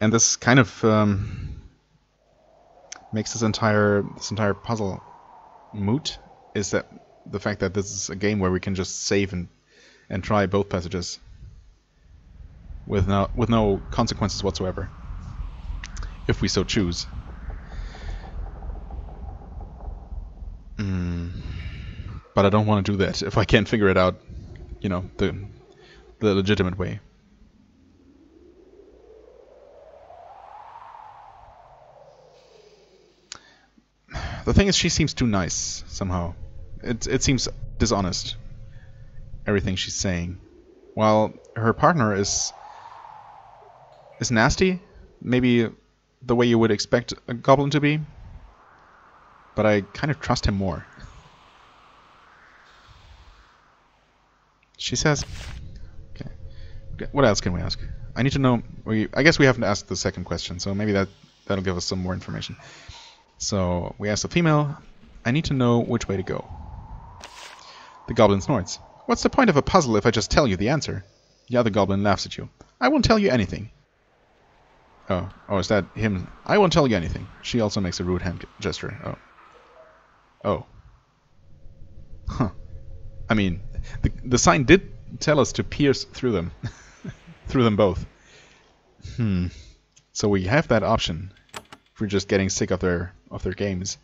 and this kind of makes this entire puzzle moot, is that the fact that this is a game where we can just save and try both passages with no consequences whatsoever, if we so choose. But I don't want to do that if I can't figure it out, you know, the legitimate way. The thing is, she seems too nice somehow. It seems dishonest, everything she's saying, while her partner is nasty, maybe the way you would expect a goblin to be, but I kind of trust him more. She says... Okay. What else can we ask? I need to know... I guess we haven't asked the second question, so maybe that'll give us some more information. So, we asked the female, I need to know which way to go. The goblin snorts. What's the point of a puzzle if I just tell you the answer? The other goblin laughs at you. I won't tell you anything. Oh, is that him? I won't tell you anything. She also makes a rude hand gesture. Oh. Huh. I mean, the sign did tell us to pierce through them. Through them both. So we have that option if we're just getting sick of their games.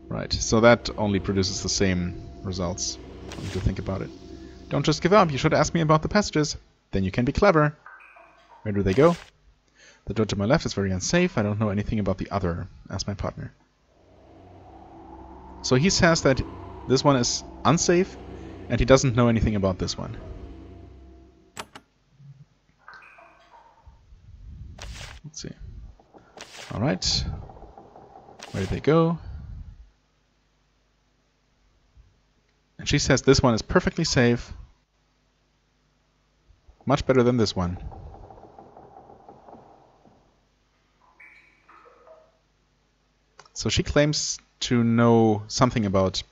Right, so that only produces the same results. I need to think about it. Don't just give up, you should ask me about the passages. Then you can be clever. Where do they go? The door to my left is very unsafe. I don't know anything about the other. Ask my partner. So he says that this one is unsafe, and he doesn't know anything about this one. Let's see. Alright. Where do they go? And she says this one is perfectly safe. Much better than this one. So she claims to know something about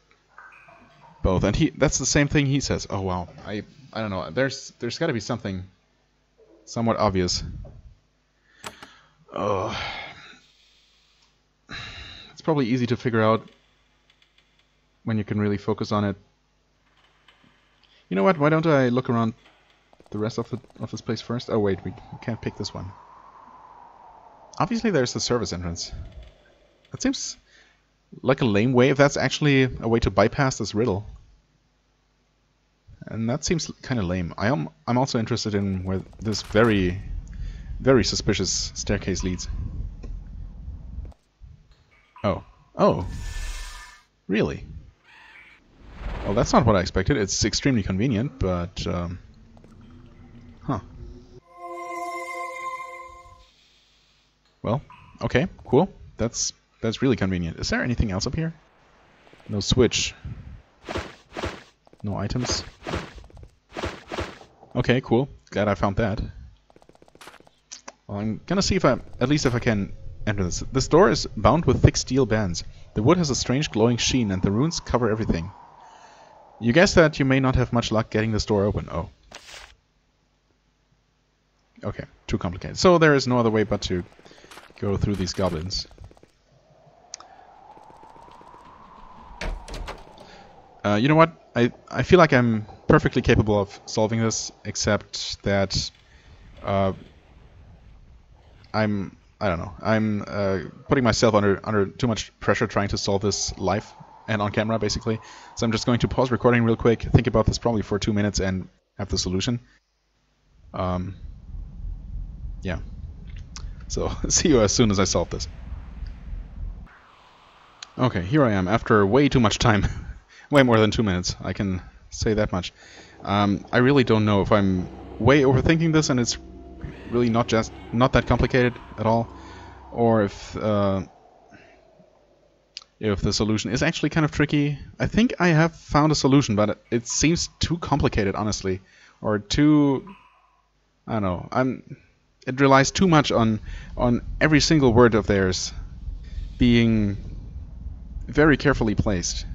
both, and that's the same thing he says. Oh wow, I don't know. There's got to be something somewhat obvious. Oh, it's probably easy to figure out when you can really focus on it. You know what? Why don't I look around the rest of this place first? Oh wait, we can't pick this one. Obviously, there's the service entrance. That seems like a lame way, if that's actually a way to bypass this riddle. And that seems kind of lame. I'm also interested in where this very, very suspicious staircase leads. Oh. Oh. Really? Well, that's not what I expected. It's extremely convenient, but... huh. Well, okay, cool. That's really convenient. Is there anything else up here? No switch. No items. Okay, cool. Glad I found that. Well, I'm gonna see if at least if I can enter this. This door is bound with thick steel bands. The wood has a strange glowing sheen, and the runes cover everything. You guess that you may not have much luck getting this door open. Oh. Okay, too complicated. So there is no other way but to go through these goblins. You know what? I feel like I'm perfectly capable of solving this, except that I don't know. I'm putting myself under too much pressure trying to solve this live and on camera, basically. So I'm just going to pause recording real quick, think about this probably for 2 minutes, and have the solution. Yeah. So see you as soon as I solve this. Okay, here I am after way too much time. Way more than 2 minutes, I can say that much. I really don't know if I'm way overthinking this and it's really not that complicated at all, or if the solution is actually kind of tricky. I think I have found a solution, but it seems too complicated, honestly, or too, I don't know. It relies too much on every single word of theirs being very carefully placed.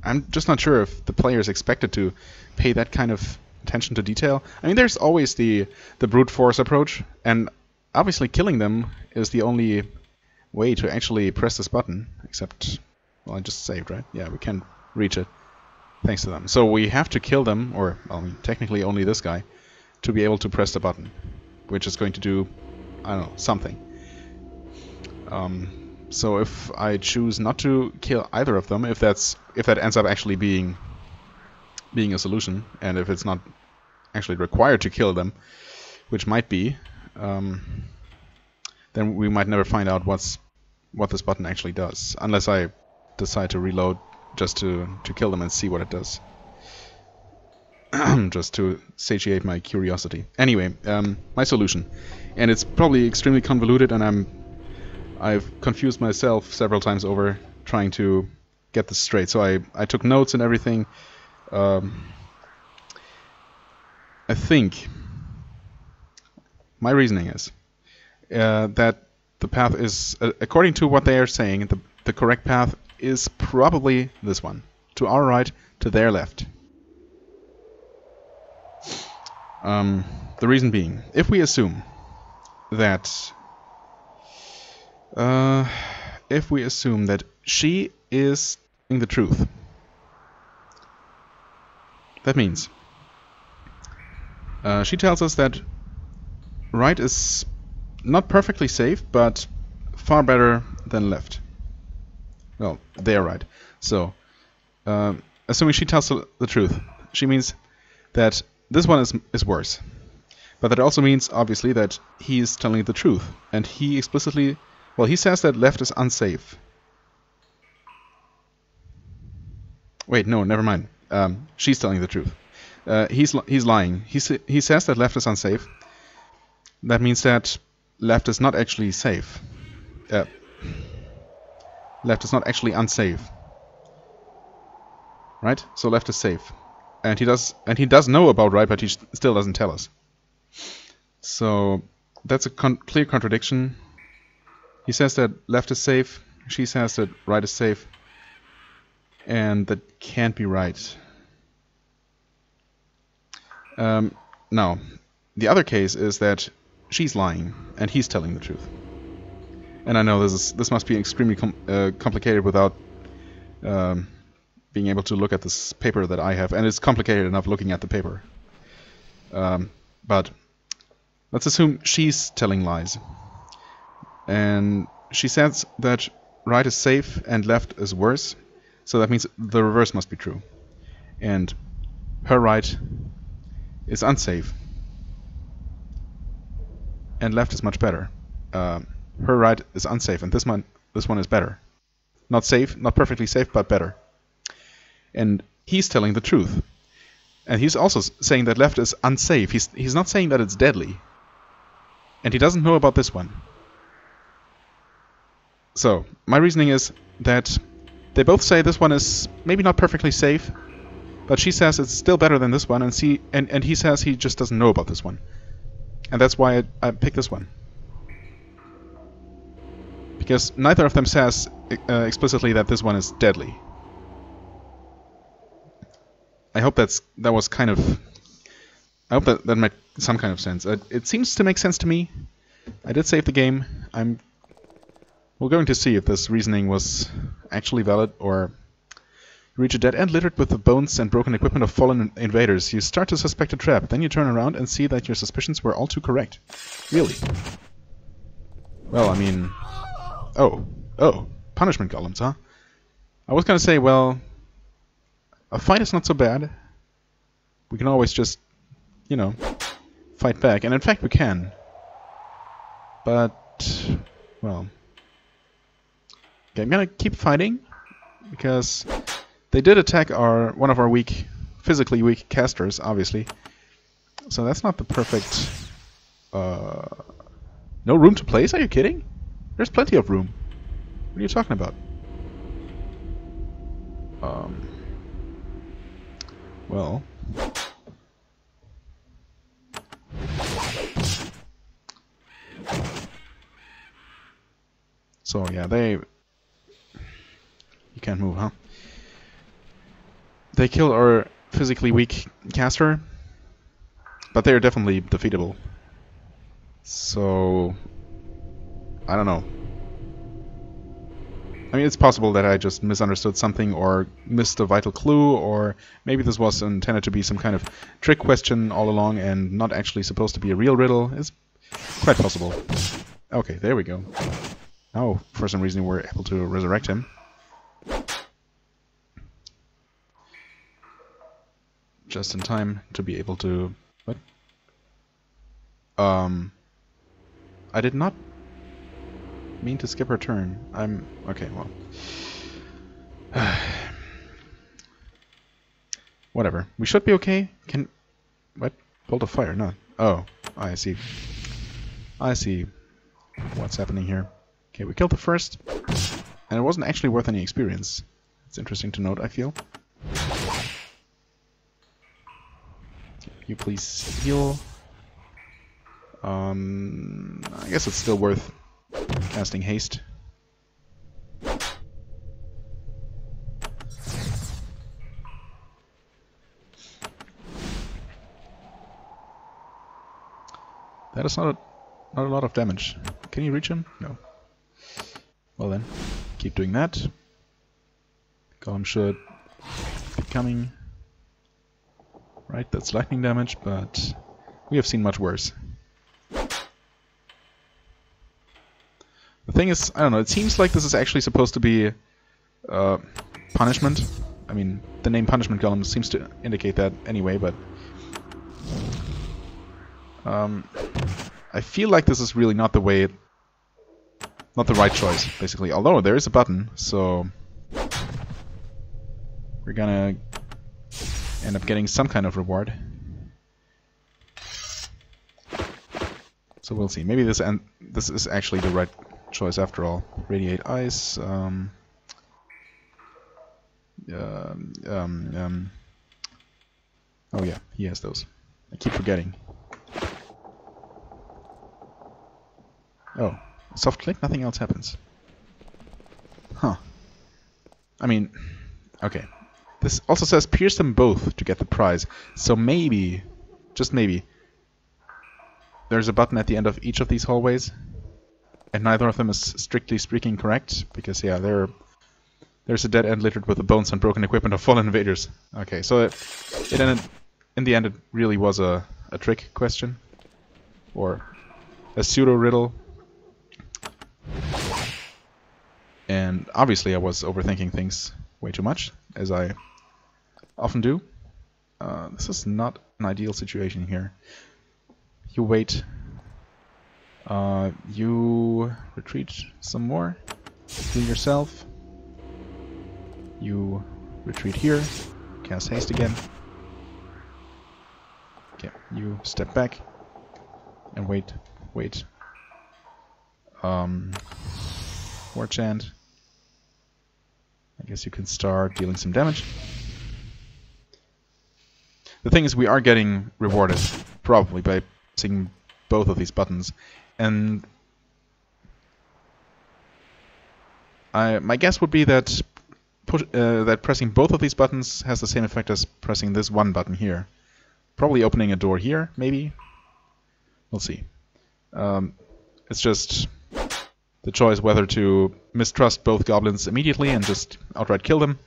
I'm just not sure if the player is expected to pay that kind of attention to detail. I mean, there's always the brute force approach, and obviously killing them is the only way to actually press this button, except, well, I just saved, right? Yeah, we can't reach it, thanks to them. So we have to kill them, or, well, I mean, technically only this guy, to be able to press the button, which is going to do, I don't know, something. So if I choose not to kill either of them, if that ends up actually being a solution, and if it's not actually required to kill them, which might be, then we might never find out what this button actually does, unless I decide to reload just to kill them and see what it does. Just to satiate my curiosity. Anyway, my solution, and it's probably extremely convoluted, and I've confused myself several times over trying to get this straight. So I took notes and everything. I think my reasoning is that the path is, according to what they are saying, the correct path is probably this one. To our right, to their left. The reason being, if we assume that she is telling the truth, that means she tells us that right is not perfectly safe, but far better than left. Well, they're right. So, assuming she tells the truth, she means that this one is worse. But that also means, obviously, that he is telling the truth. And he explicitly... Well, he says that left is unsafe. Wait, no, never mind. She's telling the truth. He's lying. He says that left is unsafe. That means that left is not actually safe. Left is not actually unsafe. Right? So left is safe. And he does know about right, but he still doesn't tell us. So that's a clear contradiction. He says that left is safe. She says that right is safe. And that can't be right. Now, the other case is that she's lying and he's telling the truth. And I know this must be extremely complicated without being able to look at this paper that I have, and it's complicated enough looking at the paper. But let's assume she's telling lies, and she says that right is safe and left is worse. So that means the reverse must be true, and her right is unsafe, and left is much better. Her right is unsafe, and this one is better. Not safe, not perfectly safe, but better. And he's telling the truth, and he's also saying that left is unsafe. He's not saying that it's deadly, and he doesn't know about this one. So my reasoning is that they both say this one is maybe not perfectly safe, but she says it's still better than this one, and he says he just doesn't know about this one. And that's why I picked this one. Because neither of them says explicitly that this one is deadly. I hope that was kind of... I hope that made some kind of sense. It seems to make sense to me. I did save the game. We're going to see if this reasoning was actually valid, or... You reach a dead end littered with the bones and broken equipment of fallen invaders. You start to suspect a trap. Then you turn around and see that your suspicions were all too correct. Really? Well, I mean... Oh. Punishment golems, huh? I was gonna say, well... A fight is not so bad. We can always just, you know, fight back. And in fact we can. But... Well... Okay, I'm gonna keep fighting. Because... They did attack one of our physically weak casters, obviously. So that's not the perfect... No room to place? Are you kidding? There's plenty of room. What are you talking about? Well... So, yeah, You can't move, huh? They killed our physically weak caster, but they are definitely defeatable. So, I don't know. I mean, it's possible that I just misunderstood something or missed a vital clue, or maybe this was intended to be some kind of trick question all along and not actually supposed to be a real riddle. It's quite possible. Okay, there we go. Now, for some reason, we're able to resurrect him. Just in time to be able to... What? I did not mean to skip her turn. Okay, well... Whatever. We should be okay. What? Bolt of fire? No. Oh, I see. I see what's happening here. Okay, we killed the first. And it wasn't actually worth any experience. It's interesting to note, I feel. You please heal. I guess it's still worth casting haste. That is not a lot of damage. Can you reach him? No. Well then, keep doing that. Golem should be coming. Right, that's lightning damage, but we have seen much worse. The thing is, I don't know, it seems like this is actually supposed to be punishment. I mean, the name Punishment Golem seems to indicate that anyway, but I feel like this is really not the way, not the right choice, basically. Although there is a button, so we're gonna end up getting some kind of reward. So we'll see. Maybe this is actually the right choice after all. Radiate ice. Oh yeah, he has those. I keep forgetting. Oh, soft click, nothing else happens. Huh. I mean, okay. This also says pierce them both to get the prize. So maybe, just maybe, there's a button at the end of each of these hallways, and neither of them is strictly speaking correct, because yeah, there's a dead end littered with the bones and broken equipment of fallen invaders. Okay, so it ended, in the end it really was a trick question, or a pseudo riddle, and obviously I was overthinking things way too much, as I often do. This is not an ideal situation here. You wait. You retreat some more. Heal yourself. You retreat here. Cast haste again. Okay, you step back. And wait. War chant. I guess you can start dealing some damage. The thing is, we are getting rewarded, probably, by pressing both of these buttons. And my guess would be that that pressing both of these buttons has the same effect as pressing this one button here. Probably opening a door here, maybe. We'll see. It's just the choice whether to mistrust both goblins immediately and just outright kill them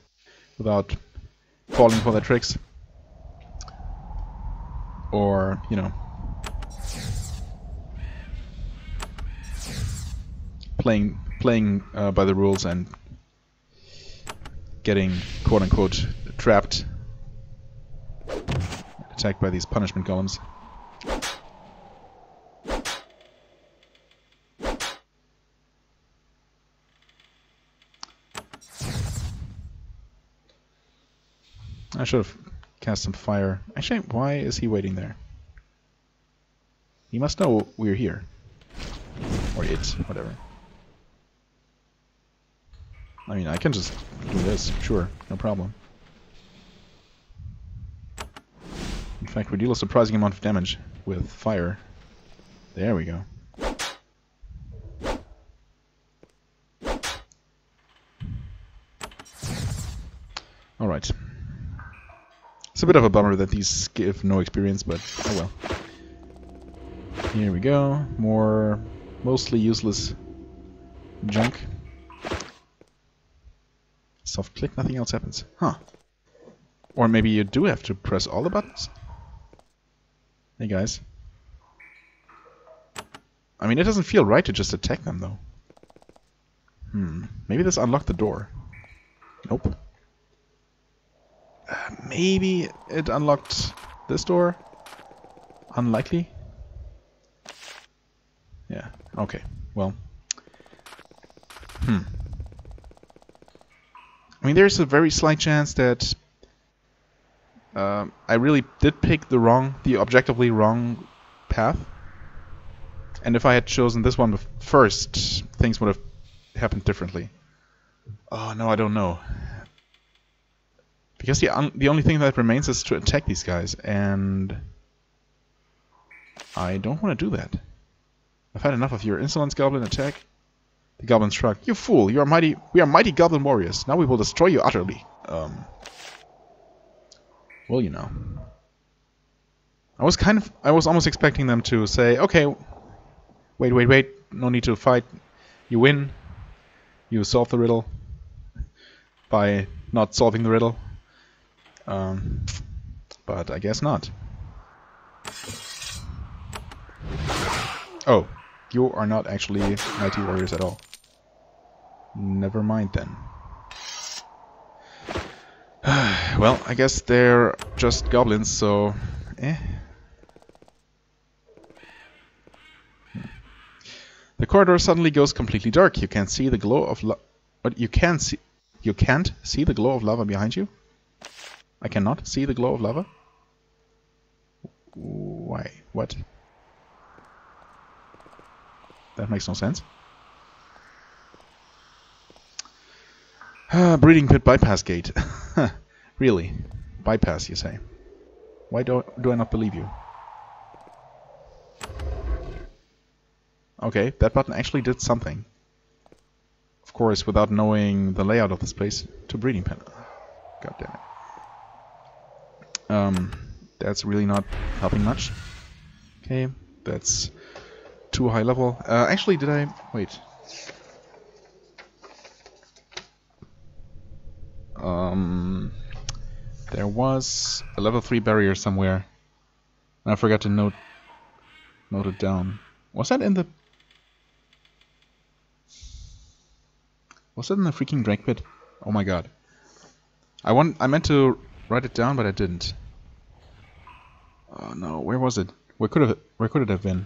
without falling for their tricks. Or, you know, playing by the rules and getting quote-unquote trapped, attacked by these punishment golems. I should have cast some fire. Actually, why is he waiting there? He must know we're here. Or it, whatever. I mean, I can just do this, sure, no problem. In fact, we deal a surprising amount of damage with fire. There we go. Alright. It's a bit of a bummer that these give no experience, but oh well. Here we go. More mostly useless junk. Soft click, nothing else happens. Huh. Or maybe you do have to press all the buttons? Hey guys. I mean, it doesn't feel right to just attack them though. Maybe this unlocked the door. Nope. Maybe it unlocked this door? Unlikely? Yeah, okay. Well. I mean, there's a very slight chance that I really did pick the objectively wrong path. And if I had chosen this one first, things would have happened differently. Oh, no, I don't know. Because the only thing that remains is to attack these guys, and I don't want to do that. I've had enough of your insolence, goblin. Attack. The goblin shrug. You fool! We are mighty goblin warriors. Now we will destroy you utterly. Well, you know. I was almost expecting them to say, okay, wait. No need to fight. You win. You solve the riddle by not solving the riddle. But I guess not. Oh, you are not actually mighty warriors at all. Never mind then. Well, I guess they're just goblins, so... eh. The corridor suddenly goes completely dark. You can't see the glow of but you can't see the glow of lava behind you? I cannot see the glow of lava? Why? What? That makes no sense. Breeding pit bypass gate. Really? Bypass, you say? Why do I not believe you? Okay, that button actually did something. Of course, without knowing the layout of this place, to breeding pen. God damn it. That's really not helping much. Okay, that's too high level. Actually, did I... wait. There was a level 3 barrier somewhere. And I forgot to note it down. Was that in the... was that in the freaking drag pit? Oh my god. I meant to write it down, but I didn't. Oh no, where was it? Where could it have been?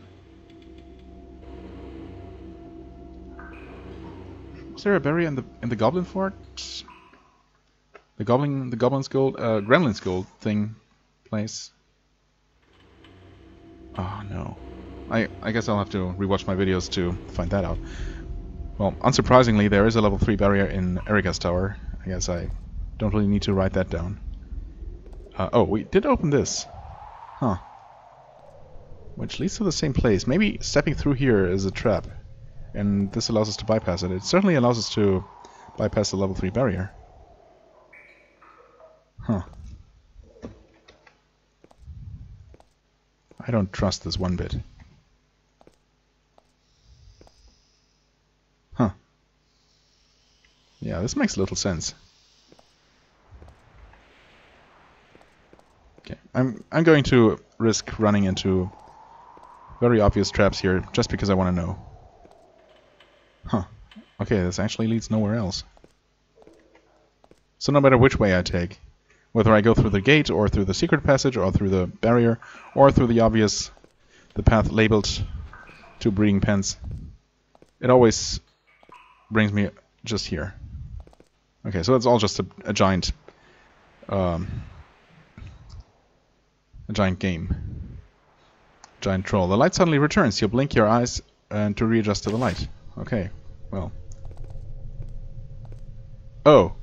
Was there a barrier in the Goblin Fort? The Goblin's Gold, Gremlin's Gold thing place. Oh no. I guess I'll have to rewatch my videos to find that out. Well, unsurprisingly, there is a level 3 barrier in Erika's tower. I guess I don't really need to write that down. Oh, we did open this. Huh. Which leads to the same place. Maybe stepping through here is a trap. And this allows us to bypass it. It certainly allows us to bypass the level 3 barrier. Huh. I don't trust this one bit. Huh. Yeah, this makes little sense. Okay, I'm going to risk running into very obvious traps here just because I want to know. Huh. Okay, this actually leads nowhere else. So no matter which way I take, whether I go through the gate or through the secret passage or through the barrier or through the path labeled to breeding pens, it always brings me just here. Okay, so it's all just a giant game. Giant troll. The light suddenly returns. You blink your eyes and to readjust to the light. Okay, well. Oh,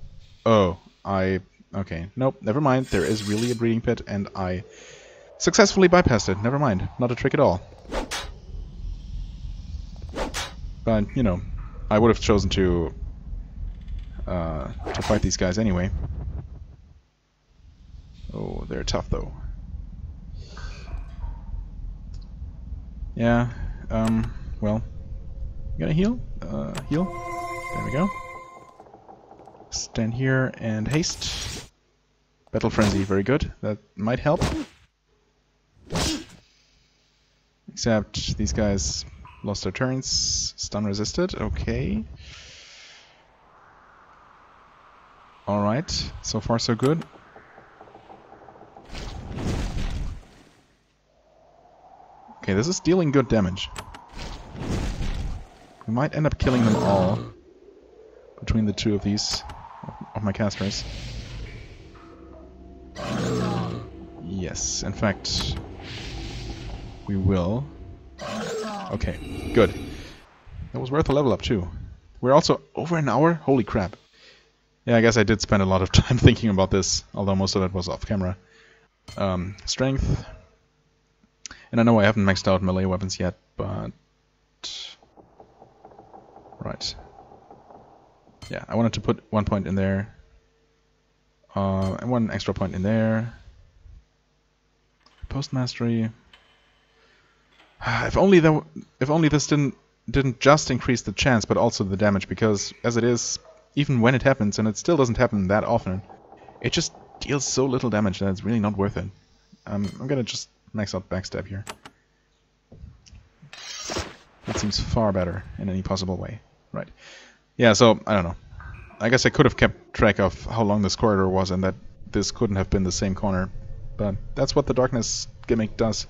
okay, nope, never mind. There is really a breeding pit, and I successfully bypassed it. Never mind, not a trick at all. But you know, I would have chosen to fight these guys anyway. Oh, they're tough though. Yeah. Well, you gonna heal? Heal. There we go. Stand here and haste. Battle Frenzy, very good. That might help. Except these guys lost their turns. Stun resisted, okay. Alright, so far so good. Okay, this is dealing good damage. We might end up killing them all between the two of these, of my casters. Yes, in fact, we will. Okay, good. That was worth a level up too. We're also over an hour? Holy crap. Yeah, I guess I did spend a lot of time thinking about this, although most of it was off camera. Strength. And I know I haven't maxed out melee weapons yet, but... right. Yeah, I wanted to put 1 point in there. And 1 extra point in there. Post mastery. If only this didn't just increase the chance, but also the damage, because as it is, even when it happens, and it still doesn't happen that often, it just deals so little damage that it's really not worth it. I'm gonna just max out backstab here. That seems far better in any possible way. Right. Yeah, so, I don't know. I guess I could have kept track of how long this corridor was, and that this couldn't have been the same corner. But that's what the darkness gimmick does.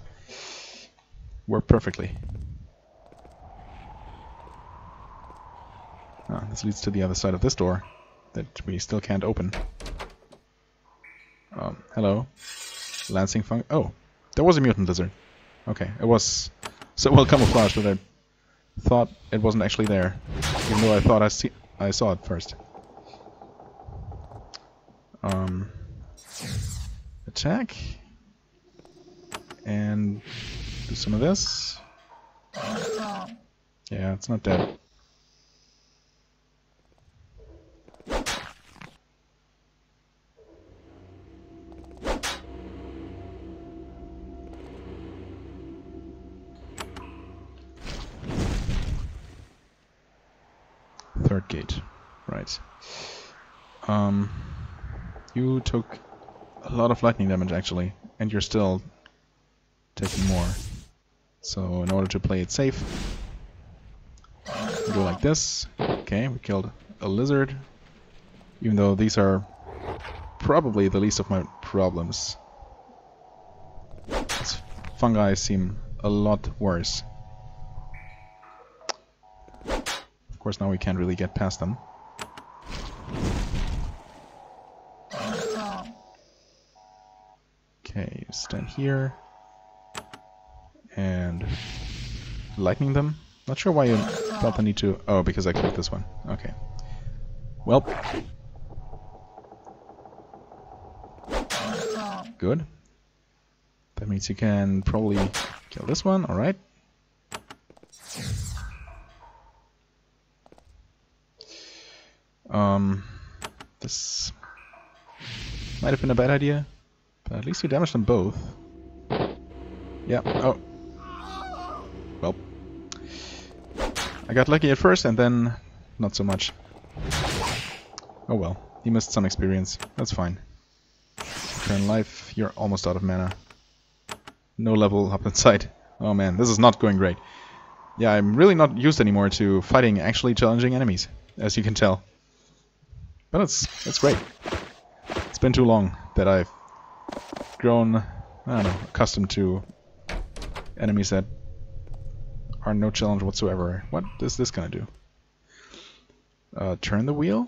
Work perfectly. Ah, this leads to the other side of this door that we still can't open. Hello. Lancing fung. Oh, there was a mutant lizard. Okay, it was so well camouflaged that I thought it wasn't actually there, even though I thought I saw it first. Attack and do some of this. Yeah, it's not dead. Third gate, right. You took a lot of lightning damage actually, and you're still taking more. So in order to play it safe, go like this. Okay, we killed a lizard, even though these are probably the least of my problems. These fungi seem a lot worse. Of course, now we can't really get past them. Okay, stand here and lightning them. Not sure why you felt the need to. Oh, because I clicked this one. Okay. Well. Good. That means you can probably kill this one. All right. This might have been a bad idea, but at least you damaged them both. Yeah, oh. Well. I got lucky at first and then not so much. Oh well, you missed some experience. That's fine. Return life, you're almost out of mana. No level up in sight. Oh man, this is not going great. Yeah, I'm really not used anymore to fighting actually challenging enemies, as you can tell. But it's great. It's been too long that I've grown, I don't know, accustomed to enemies that are no challenge whatsoever. What is this gonna do? Turn the wheel?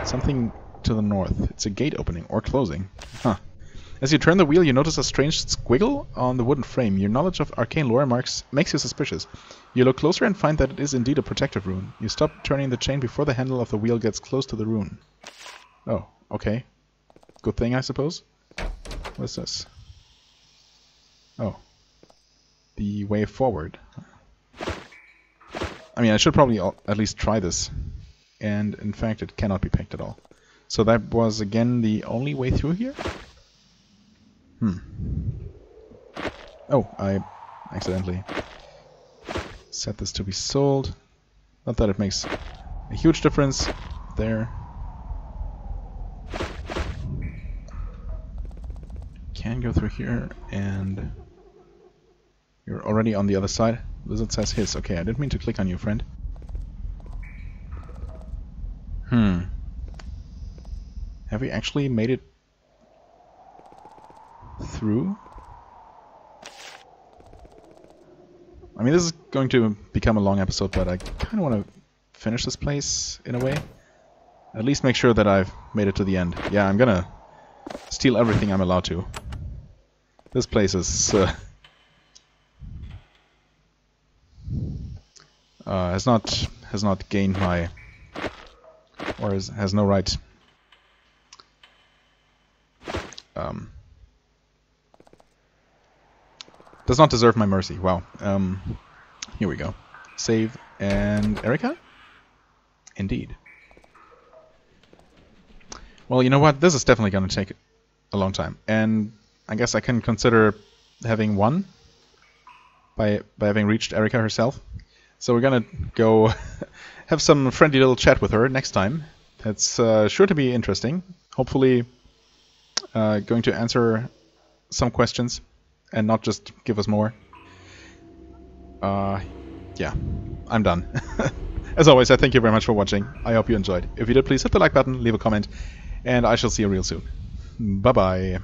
Something to the north. It's a gate opening or closing. Huh. As you turn the wheel, you notice a strange squiggle on the wooden frame. Your knowledge of arcane lore makes you suspicious. You look closer and find that it is indeed a protective rune. You stop turning the chain before the handle of the wheel gets close to the rune. Oh, okay. Good thing, I suppose. What's this? Oh. The way forward. I mean, I should probably at least try this. And, in fact, it cannot be picked at all. So that was, again, the only way through here? Oh, I accidentally set this to be sold. Not that it makes a huge difference there. Can go through here, and you're already on the other side. Lizard says his. Okay, I didn't mean to click on you, friend. Have we actually made it through? I mean, this is going to become a long episode, but I kind of want to finish this place in a way. At least make sure that I've made it to the end. Yeah, I'm gonna steal everything I'm allowed to. This place is has not gained my, or has no right. Does not deserve my mercy. Wow. Here we go. Save and Erica? Indeed. Well, you know what? This is definitely going to take a long time. And I guess I can consider having won by having reached Erica herself. So we're going to go have some friendly little chat with her next time. That's sure to be interesting. Hopefully going to answer some questions and not just give us more. Yeah, I'm done. As always, I thank you very much for watching. I hope you enjoyed. If you did, please hit the like button, leave a comment, and I shall see you real soon. Bye bye.